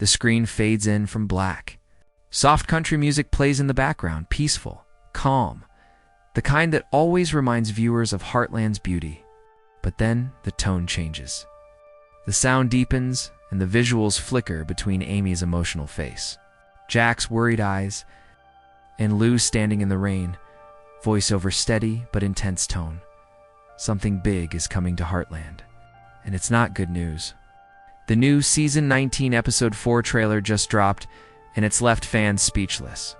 The screen fades in from black. Soft country music plays in the background, peaceful, calm, the kind that always reminds viewers of Heartland's beauty. But then the tone changes. The sound deepens, and the visuals flicker between Amy's emotional face, Jack's worried eyes, and Lou standing in the rain, voiceover steady but intense tone. Something big is coming to Heartland, and it's not good news. The new Season 19 Episode 4 trailer just dropped, and it's left fans speechless.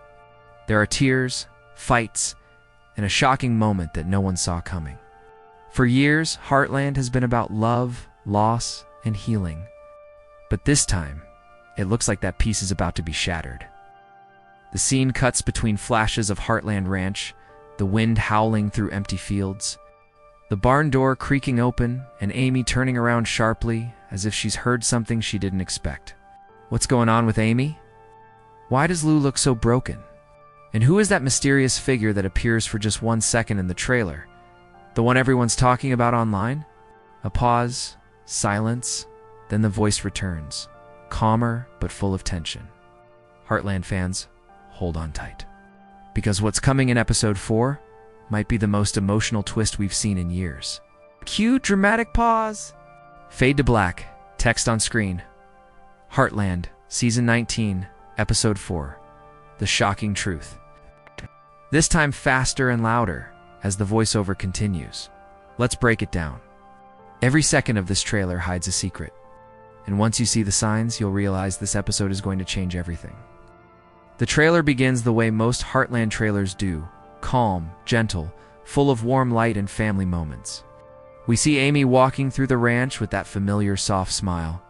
There are tears, fights, and a shocking moment that no one saw coming. For years, Heartland has been about love, loss, and healing. But this time, it looks like that piece is about to be shattered. The scene cuts between flashes of Heartland Ranch, the wind howling through empty fields, the barn door creaking open, and Amy turning around sharply as if she's heard something she didn't expect. What's going on with Amy? Why does Lou look so broken? And who is that mysterious figure that appears for just 1 second in the trailer? The one everyone's talking about online? A pause, silence, then the voice returns, calmer but full of tension. Heartland fans, hold on tight. Because what's coming in Episode 4 might be the most emotional twist we've seen in years. Cue dramatic pause. Fade to black, text on screen. Heartland, Season 19, Episode 4. The shocking truth. This time faster and louder as the voiceover continues. Let's break it down. Every second of this trailer hides a secret. And once you see the signs, you'll realize this episode is going to change everything. The trailer begins the way most Heartland trailers do, calm, gentle, full of warm light and family moments. We see Amy walking through the ranch with that familiar soft smile.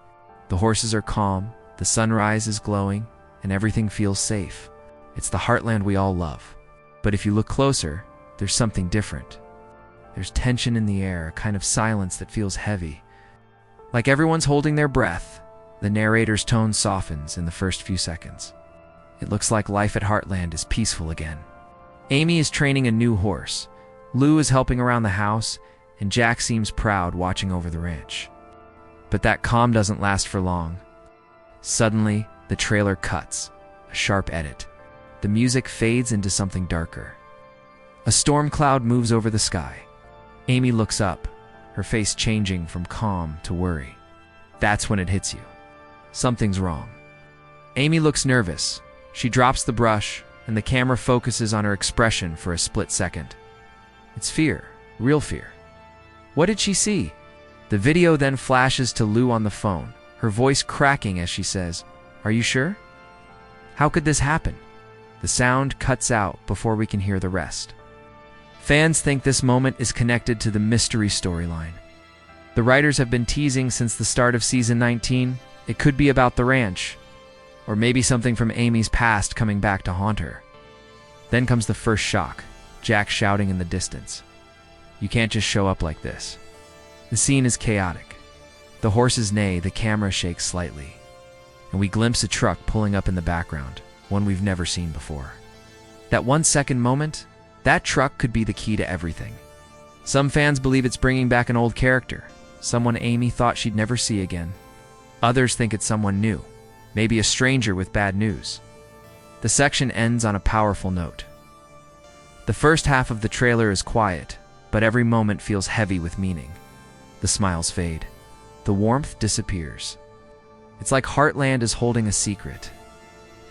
The horses are calm, the sunrise is glowing, and everything feels safe. It's the Heartland we all love. But if you look closer, there's something different. There's tension in the air, a kind of silence that feels heavy. Like everyone's holding their breath, the narrator's tone softens in the first few seconds. It looks like life at Heartland is peaceful again. Amy is training a new horse. Lou is helping around the house, and Jack seems proud watching over the ranch. But that calm doesn't last for long. Suddenly, the trailer cuts, a sharp edit. The music fades into something darker. A storm cloud moves over the sky. Amy looks up, her face changing from calm to worry. That's when it hits you. Something's wrong. Amy looks nervous. She drops the brush, and the camera focuses on her expression for a split second. It's fear, real fear. What did she see? The video then flashes to Lou on the phone, her voice cracking as she says, "Are you sure? How could this happen?" The sound cuts out before we can hear the rest. Fans think this moment is connected to the mystery storyline. The writers have been teasing since the start of Season 19. It could be about the ranch, or maybe something from Amy's past coming back to haunt her. Then comes the first shock, Jack shouting in the distance. You can't just show up like this. The scene is chaotic. The horses neigh, the camera shakes slightly, and we glimpse a truck pulling up in the background, one we've never seen before. That 1 second moment, that truck could be the key to everything. Some fans believe it's bringing back an old character, someone Amy thought she'd never see again. Others think it's someone new, maybe a stranger with bad news. The section ends on a powerful note. The first half of the trailer is quiet, but every moment feels heavy with meaning. The smiles fade. The warmth disappears. It's like Heartland is holding a secret.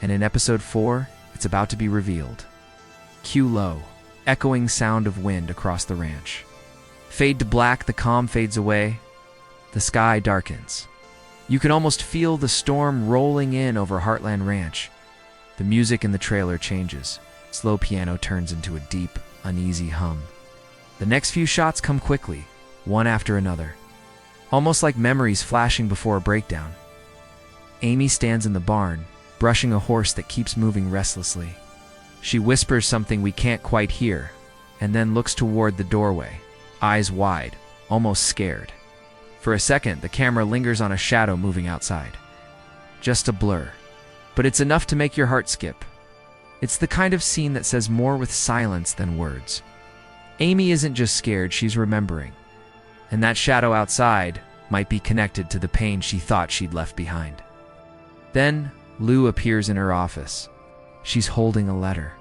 And in Episode 4, it's about to be revealed. Cue low, echoing sound of wind across the ranch. Fade to black, the calm fades away. The sky darkens. You can almost feel the storm rolling in over Heartland Ranch. The music in the trailer changes. Slow piano turns into a deep, uneasy hum. The next few shots come quickly, one after another, almost like memories flashing before a breakdown. Amy stands in the barn, brushing a horse that keeps moving restlessly. She whispers something we can't quite hear, and then looks toward the doorway, eyes wide, almost scared. For a second, the camera lingers on a shadow moving outside. Just a blur, but it's enough to make your heart skip. It's the kind of scene that says more with silence than words. Amy isn't just scared, she's remembering. And that shadow outside might be connected to the pain she thought she'd left behind. Then, Lou appears in her office. She's holding a letter.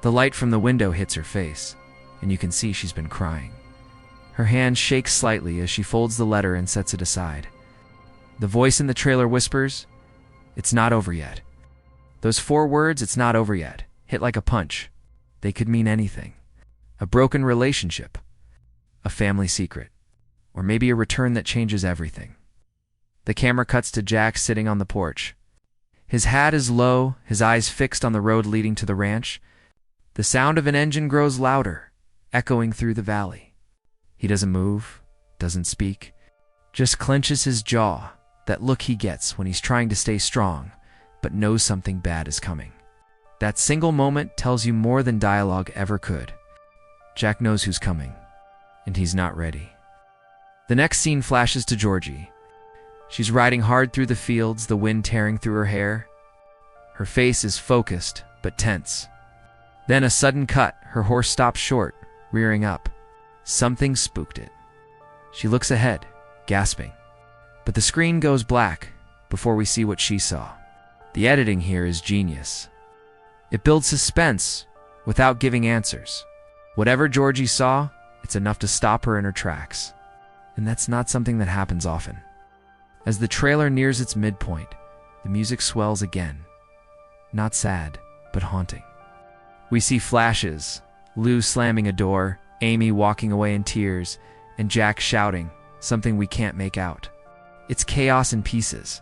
The light from the window hits her face, and you can see she's been crying. Her hand shakes slightly as she folds the letter and sets it aside. The voice in the trailer whispers, "It's not over yet." Those 4 words, "it's not over yet," hit like a punch. They could mean anything. A broken relationship, a family secret, or maybe a return that changes everything. The camera cuts to Jack sitting on the porch. His hat is low, his eyes fixed on the road leading to the ranch. The sound of an engine grows louder, echoing through the valley. He doesn't move, doesn't speak, just clenches his jaw, that look he gets when he's trying to stay strong, but knows something bad is coming. That single moment tells you more than dialogue ever could. Jack knows who's coming, and he's not ready. The next scene flashes to Georgie. She's riding hard through the fields, the wind tearing through her hair. Her face is focused, but tense. Then a sudden cut, her horse stops short, rearing up. Something spooked it. She looks ahead, gasping. But the screen goes black before we see what she saw. The editing here is genius. It builds suspense without giving answers. Whatever Georgie saw, it's enough to stop her in her tracks. And that's not something that happens often. As the trailer nears its midpoint, the music swells again. Not sad, but haunting. We see flashes, Lou slamming a door, Amy walking away in tears, and Jack shouting, something we can't make out. It's chaos in pieces.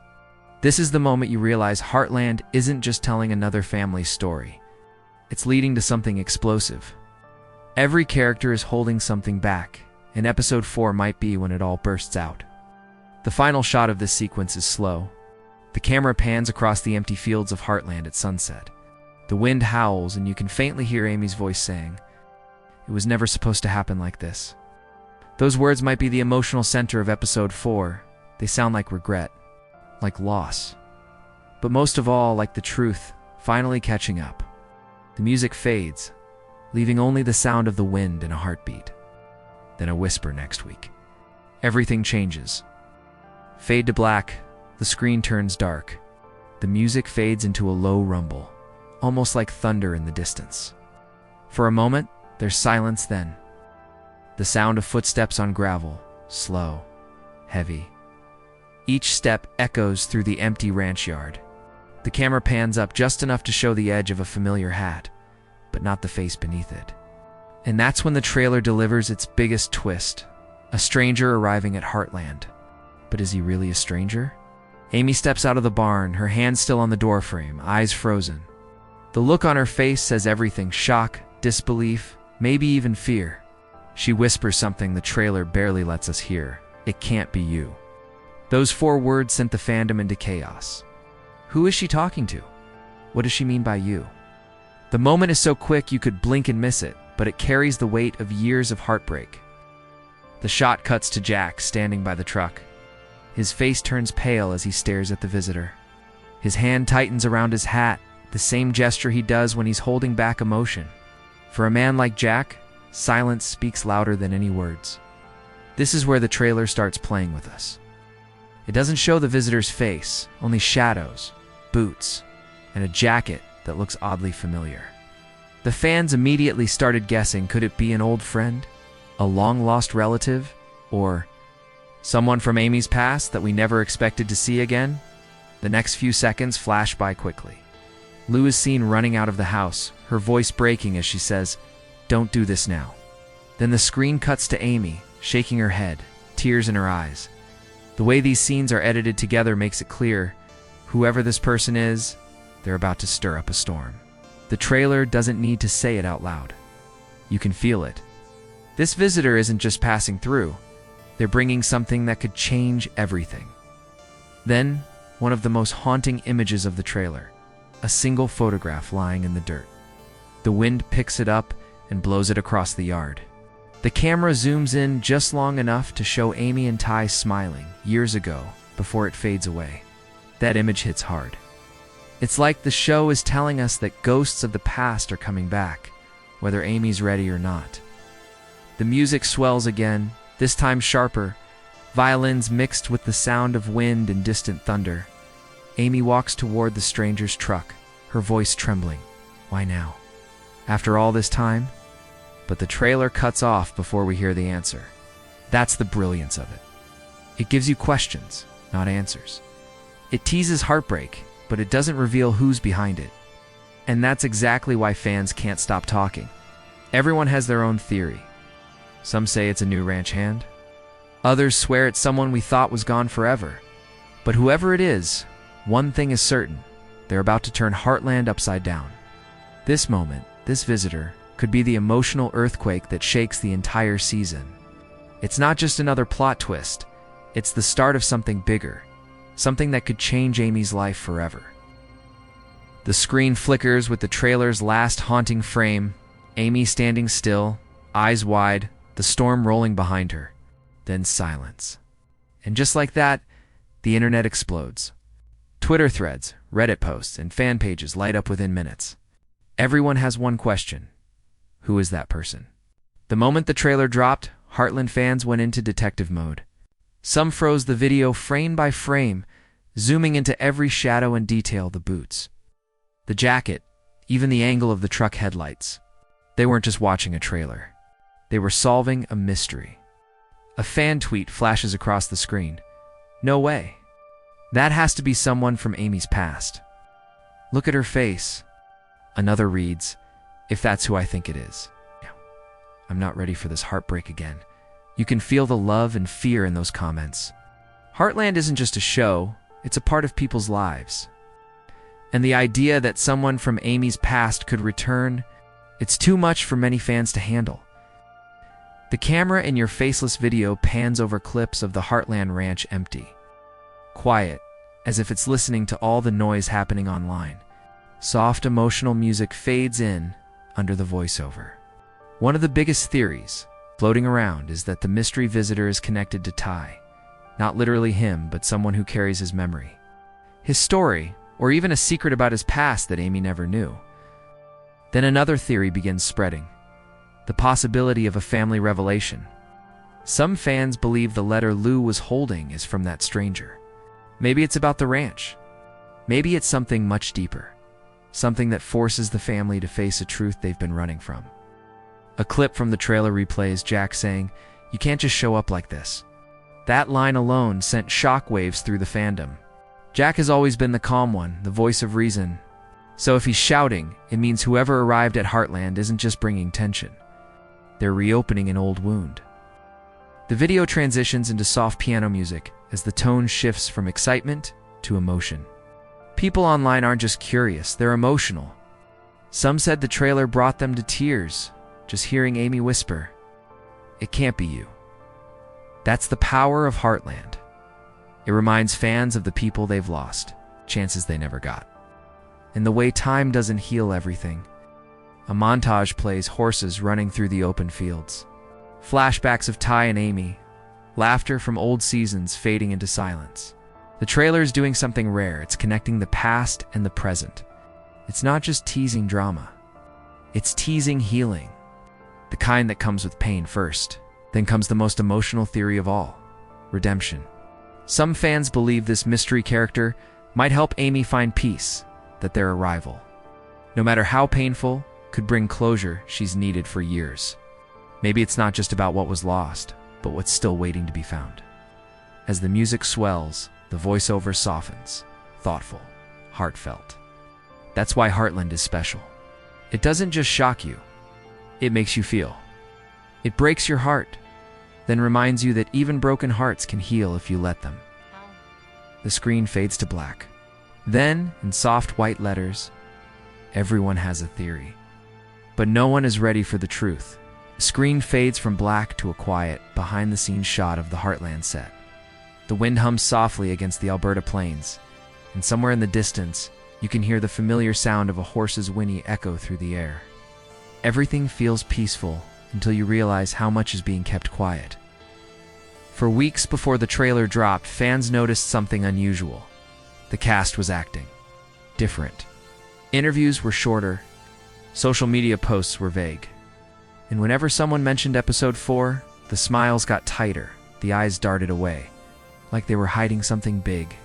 This is the moment you realize Heartland isn't just telling another family story. It's leading to something explosive. Every character is holding something back, and episode 4 might be when it all bursts out. The final shot of this sequence is slow. The camera pans across the empty fields of Heartland at sunset. The wind howls, and you can faintly hear Amy's voice saying, "It was never supposed to happen like this." Those words might be the emotional center of episode 4. They sound like regret, like loss, but most of all, like the truth finally catching up. The music fades, leaving only the sound of the wind and a heartbeat. Then a whisper next week. Everything changes. Fade to black, the screen turns dark. The music fades into a low rumble, almost like thunder in the distance. For a moment, there's silence then. The sound of footsteps on gravel, slow, heavy. Each step echoes through the empty ranch yard. The camera pans up just enough to show the edge of a familiar hat, but not the face beneath it. And that's when the trailer delivers its biggest twist. A stranger arriving at Heartland. But is he really a stranger? Amy steps out of the barn, her hand still on the doorframe, eyes frozen. The look on her face says everything: shock, disbelief, maybe even fear. She whispers something the trailer barely lets us hear. "It can't be you." Those 4 words sent the fandom into chaos. Who is she talking to? What does she mean by you? The moment is so quick you could blink and miss it, but it carries the weight of years of heartbreak. The shot cuts to Jack standing by the truck. His face turns pale as he stares at the visitor. His hand tightens around his hat, the same gesture he does when he's holding back emotion. For a man like Jack, silence speaks louder than any words. This is where the trailer starts playing with us. It doesn't show the visitor's face, only shadows, boots, and a jacket that looks oddly familiar. The fans immediately started guessing, could it be an old friend, a long-lost relative, or someone from Amy's past that we never expected to see again? The next few seconds flash by quickly. Lou is seen running out of the house, her voice breaking as she says, "Don't do this now." Then the screen cuts to Amy, shaking her head, tears in her eyes. The way these scenes are edited together makes it clear, whoever this person is, they're about to stir up a storm. The trailer doesn't need to say it out loud. You can feel it. This visitor isn't just passing through. They're bringing something that could change everything. Then, one of the most haunting images of the trailer, a single photograph lying in the dirt. The wind picks it up and blows it across the yard. The camera zooms in just long enough to show Amy and Ty smiling years ago before it fades away. That image hits hard. It's like the show is telling us that ghosts of the past are coming back, whether Amy's ready or not. The music swells again, this time sharper, violins mixed with the sound of wind and distant thunder. Amy walks toward the stranger's truck, her voice trembling. Why now? After all this time? But the trailer cuts off before we hear the answer. That's the brilliance of it. It gives you questions, not answers. It teases heartbreak, but it doesn't reveal who's behind it. And that's exactly why fans can't stop talking. Everyone has their own theory. Some say it's a new ranch hand. Others swear it's someone we thought was gone forever. But whoever it is, one thing is certain. They're about to turn Heartland upside down. This moment, this visitor, could be the emotional earthquake that shakes the entire season. It's not just another plot twist. It's the start of something bigger. Something that could change Amy's life forever. The screen flickers with the trailer's last haunting frame. Amy standing still, eyes wide, the storm rolling behind her. Then silence. And just like that, the internet explodes. Twitter threads, Reddit posts, and fan pages light up within minutes. Everyone has one question. Who is that person? The moment the trailer dropped, Heartland fans went into detective mode. Some froze the video frame by frame, zooming into every shadow and detail: the boots, the jacket, even the angle of the truck headlights. They weren't just watching a trailer. They were solving a mystery. A fan tweet flashes across the screen. No way. That has to be someone from Amy's past. Look at her face. Another reads, if that's who I think it is. I'm not ready for this heartbreak again. You can feel the love and fear in those comments. Heartland isn't just a show, it's a part of people's lives. And the idea that someone from Amy's past could return, it's too much for many fans to handle. The camera in your faceless video pans over clips of the Heartland ranch empty. Quiet, as if it's listening to all the noise happening online. Soft emotional music fades in under the voiceover. One of the biggest theories floating around is that the mystery visitor is connected to Ty. Not literally him, but someone who carries his memory, his story, or even a secret about his past that Amy never knew. Then another theory begins spreading. The possibility of a family revelation. Some fans believe the letter Lou was holding is from that stranger. Maybe it's about the ranch. Maybe it's something much deeper. Something that forces the family to face a truth they've been running from. A clip from the trailer replays Jack saying, "You can't just show up like this." That line alone sent shockwaves through the fandom. Jack has always been the calm one, the voice of reason. So if he's shouting, it means whoever arrived at Heartland isn't just bringing tension. They're reopening an old wound. The video transitions into soft piano music as the tone shifts from excitement to emotion. People online aren't just curious, they're emotional. Some said the trailer brought them to tears, just hearing Amy whisper, "It can't be you." That's the power of Heartland. It reminds fans of the people they've lost, chances they never got. And the way time doesn't heal everything. A montage plays horses running through the open fields. Flashbacks of Ty and Amy, laughter from old seasons fading into silence. The trailer is doing something rare. It's connecting the past and the present. It's not just teasing drama. It's teasing healing. The kind that comes with pain first. Then comes the most emotional theory of all, redemption. Some fans believe this mystery character might help Amy find peace, that their arrival, no matter how painful, could bring closure she's needed for years. Maybe it's not just about what was lost, but what's still waiting to be found. As the music swells, the voiceover softens, thoughtful, heartfelt. That's why Heartland is special. It doesn't just shock you, it makes you feel. It breaks your heart, then reminds you that even broken hearts can heal if you let them. The screen fades to black. Then, in soft white letters, everyone has a theory. But no one is ready for the truth. The screen fades from black to a quiet, behind-the-scenes shot of the Heartland set. The wind hums softly against the Alberta plains, and somewhere in the distance, you can hear the familiar sound of a horse's whinny echo through the air. Everything feels peaceful until you realize how much is being kept quiet. For weeks before the trailer dropped, fans noticed something unusual. The cast was acting different. Interviews were shorter. Social media posts were vague. And whenever someone mentioned episode 4, the smiles got tighter, the eyes darted away, like they were hiding something big.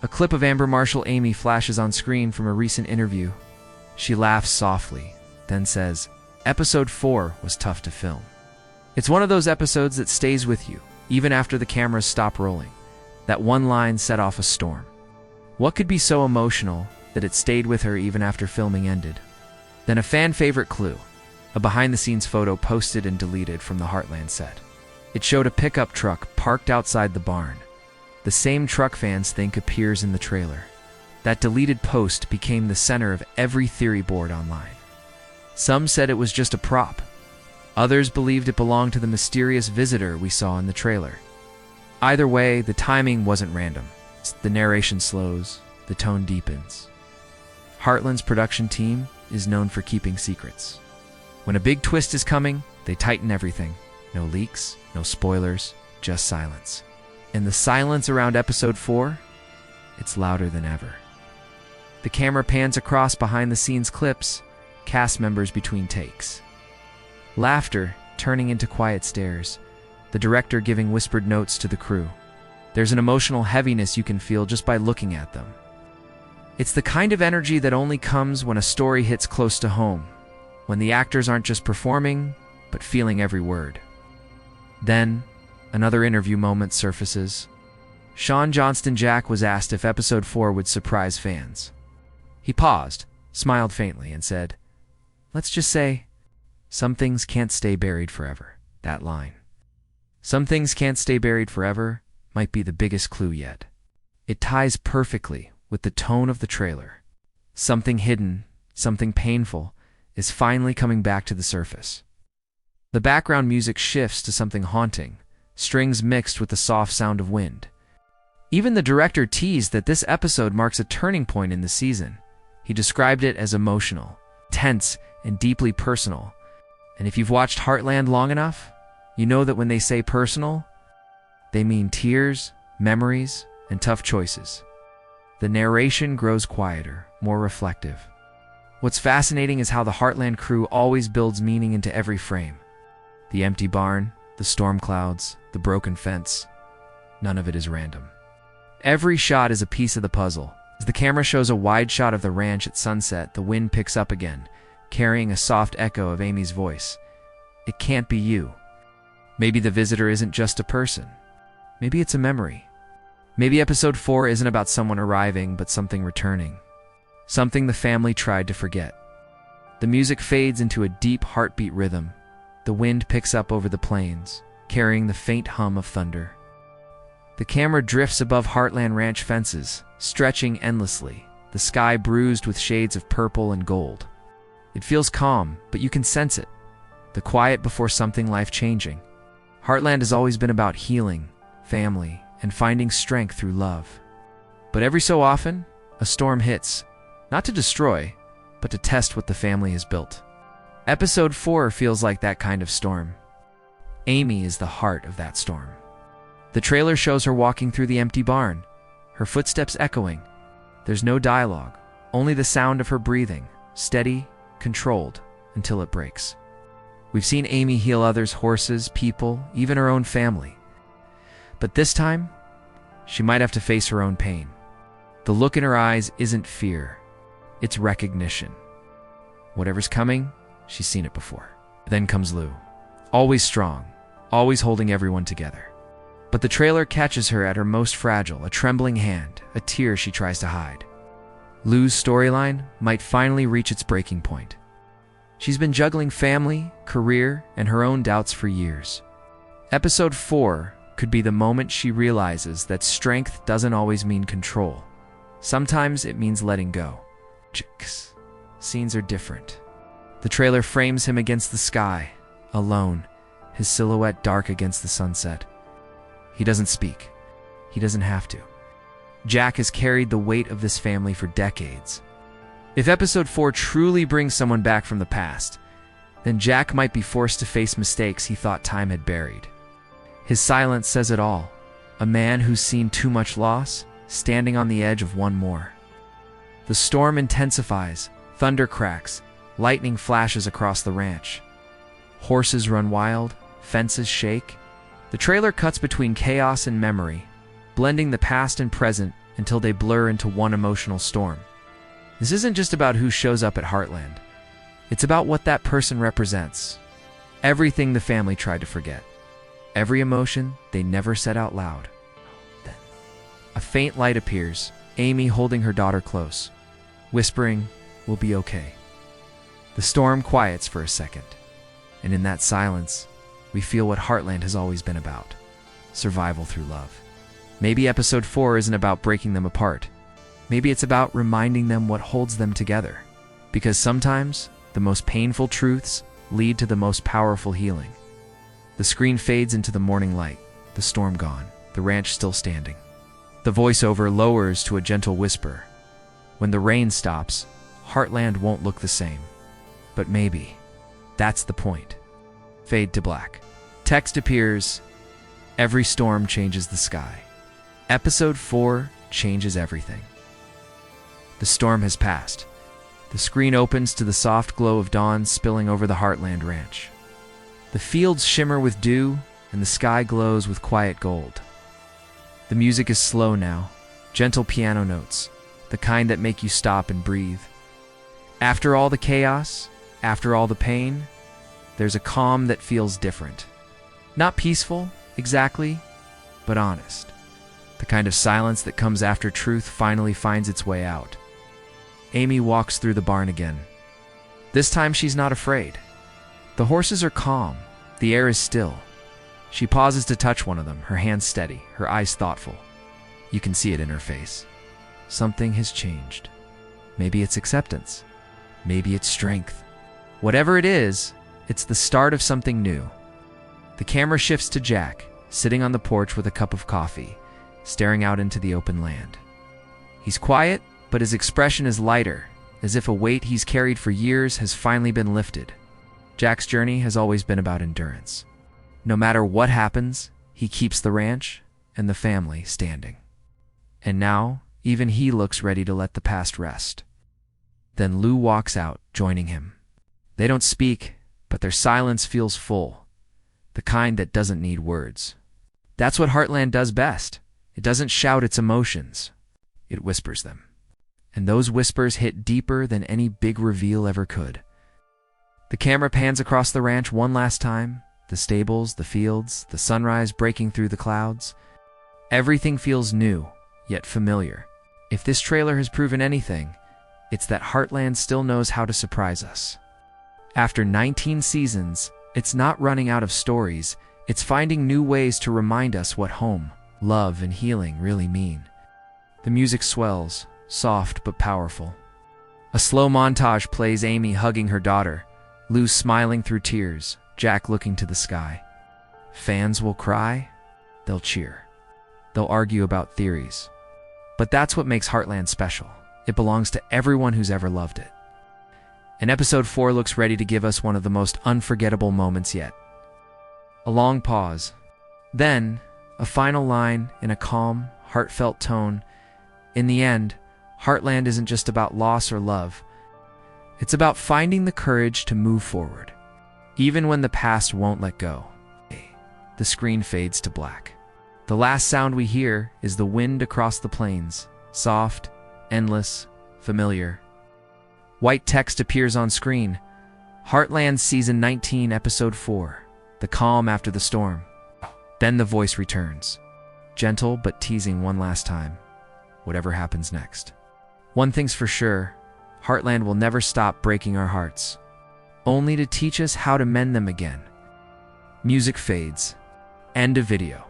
A clip of Amber Marshall Amy flashes on screen from a recent interview. She laughs softly, then says, "Episode 4 was tough to film. It's one of those episodes that stays with you, even after the cameras stop rolling. That one line set off a storm. What could be so emotional that it stayed with her even after filming ended?" Then a fan favorite clue, a behind-the-scenes photo posted and deleted from the Heartland set. It showed a pickup truck parked outside the barn, the same truck fans think appears in the trailer. That deleted post became the center of every theory board online. Some said it was just a prop. Others believed it belonged to the mysterious visitor we saw in the trailer. Either way, the timing wasn't random. The narration slows, the tone deepens. Heartland's production team is known for keeping secrets. When a big twist is coming, they tighten everything. No leaks, no spoilers, just silence. And the silence around episode 4, it's louder than ever. The camera pans across behind-the-scenes clips, cast members between takes. Laughter turning into quiet stares, the director giving whispered notes to the crew. There's an emotional heaviness you can feel just by looking at them. It's the kind of energy that only comes when a story hits close to home, when the actors aren't just performing, but feeling every word. Then, another interview moment surfaces. Sean Johnston Jack was asked if episode 4 would surprise fans. He paused, smiled faintly, and said, "Let's just say, some things can't stay buried forever." That line. "Some things can't stay buried forever" might be the biggest clue yet. It ties perfectly with the tone of the trailer. Something hidden, something painful, is finally coming back to the surface. The background music shifts to something haunting, strings mixed with the soft sound of wind. Even the director teased that this episode marks a turning point in the season. He described it as emotional, tense, and deeply personal. And if you've watched Heartland long enough, you know that when they say personal, they mean tears, memories, and tough choices. The narration grows quieter, more reflective. What's fascinating is how the Heartland crew always builds meaning into every frame. The empty barn, the storm clouds, the broken fence. None of it is random. Every shot is a piece of the puzzle. As the camera shows a wide shot of the ranch at sunset, the wind picks up again, carrying a soft echo of Amy's voice. It can't be you. Maybe the visitor isn't just a person. Maybe it's a memory. Maybe episode 4 isn't about someone arriving, but something returning. Something the family tried to forget. The music fades into a deep heartbeat rhythm. The wind picks up over the plains, carrying the faint hum of thunder. The camera drifts above Heartland Ranch fences, stretching endlessly, the sky bruised with shades of purple and gold. It feels calm, but you can sense it. The quiet before something life-changing. Heartland has always been about healing, family, and finding strength through love. But every so often, a storm hits, not to destroy, but to test what the family has built. Episode 4 feels like that kind of storm. Amy is the heart of that storm. The trailer shows her walking through the empty barn, her footsteps echoing. There's no dialogue, only the sound of her breathing, steady, controlled, until it breaks. We've seen Amy heal others, horses, people, even her own family. But this time, she might have to face her own pain. The look in her eyes isn't fear, it's recognition. Whatever's coming, she's seen it before. Then comes Lou, always strong, always holding everyone together. But the trailer catches her at her most fragile, a trembling hand, a tear she tries to hide. Lou's storyline might finally reach its breaking point. She's been juggling family, career, and her own doubts for years. Episode 4 could be the moment she realizes that strength doesn't always mean control. Sometimes it means letting go. Scenes are different. The trailer frames him against the sky, alone, his silhouette dark against the sunset. He doesn't speak. He doesn't have to. Jack has carried the weight of this family for decades. If episode 4 truly brings someone back from the past, then Jack might be forced to face mistakes he thought time had buried. His silence says it all. A man who's seen too much loss, standing on the edge of one more. The storm intensifies, thunder cracks, lightning flashes across the ranch. Horses run wild, fences shake. The trailer cuts between chaos and memory, blending the past and present until they blur into one emotional storm. This isn't just about who shows up at Heartland. It's about what that person represents. Everything the family tried to forget. Every emotion they never said out loud. Then, a faint light appears, Amy holding her daughter close, whispering, "We'll be okay." The storm quiets for a second, and in that silence, we feel what Heartland has always been about: survival through love. Maybe episode 4 isn't about breaking them apart. Maybe it's about reminding them what holds them together. Because sometimes, the most painful truths lead to the most powerful healing. The screen fades into the morning light, the storm gone, the ranch still standing. The voiceover lowers to a gentle whisper. When the rain stops, Heartland won't look the same. But maybe that's the point. Fade to black. Text appears. Every storm changes the sky. Episode 4 changes everything. The storm has passed. The screen opens to the soft glow of dawn spilling over the Heartland ranch. The fields shimmer with dew, and the sky glows with quiet gold. The music is slow now, gentle piano notes, the kind that make you stop and breathe. After all the chaos, after all the pain, there's a calm that feels different. Not peaceful, exactly, but honest. The kind of silence that comes after truth finally finds its way out. Amy walks through the barn again. This time she's not afraid. The horses are calm. The air is still. She pauses to touch one of them, her hands steady, her eyes thoughtful. You can see it in her face. Something has changed. Maybe it's acceptance. Maybe it's strength. Whatever it is, it's the start of something new. The camera shifts to Jack, sitting on the porch with a cup of coffee, staring out into the open land. He's quiet, but his expression is lighter, as if a weight he's carried for years has finally been lifted. Jack's journey has always been about endurance. No matter what happens, he keeps the ranch and the family standing. And now, even he looks ready to let the past rest. Then Lou walks out, joining him. They don't speak, but their silence feels full, the kind that doesn't need words. That's what Heartland does best. It doesn't shout its emotions. It whispers them. And those whispers hit deeper than any big reveal ever could. The camera pans across the ranch one last time, the stables, the fields, the sunrise breaking through the clouds. Everything feels new, yet familiar. If this trailer has proven anything, it's that Heartland still knows how to surprise us. After 19 seasons, it's not running out of stories, it's finding new ways to remind us what home, love, and healing really mean. The music swells, soft but powerful. A slow montage plays, Amy hugging her daughter, Lou smiling through tears, Jack looking to the sky. Fans will cry, they'll cheer. They'll argue about theories. But that's what makes Heartland special. It belongs to everyone who's ever loved it. And episode 4 looks ready to give us one of the most unforgettable moments yet. A long pause. Then, a final line in a calm, heartfelt tone. In the end, Heartland isn't just about loss or love. It's about finding the courage to move forward, even when the past won't let go. The screen fades to black. The last sound we hear is the wind across the plains, soft, endless, familiar. White text appears on screen. Heartland Season 19, Episode 4. The calm after the storm. Then the voice returns. Gentle but teasing one last time. Whatever happens next. One thing's for sure. Heartland will never stop breaking our hearts. Only to teach us how to mend them again. Music fades. End of video.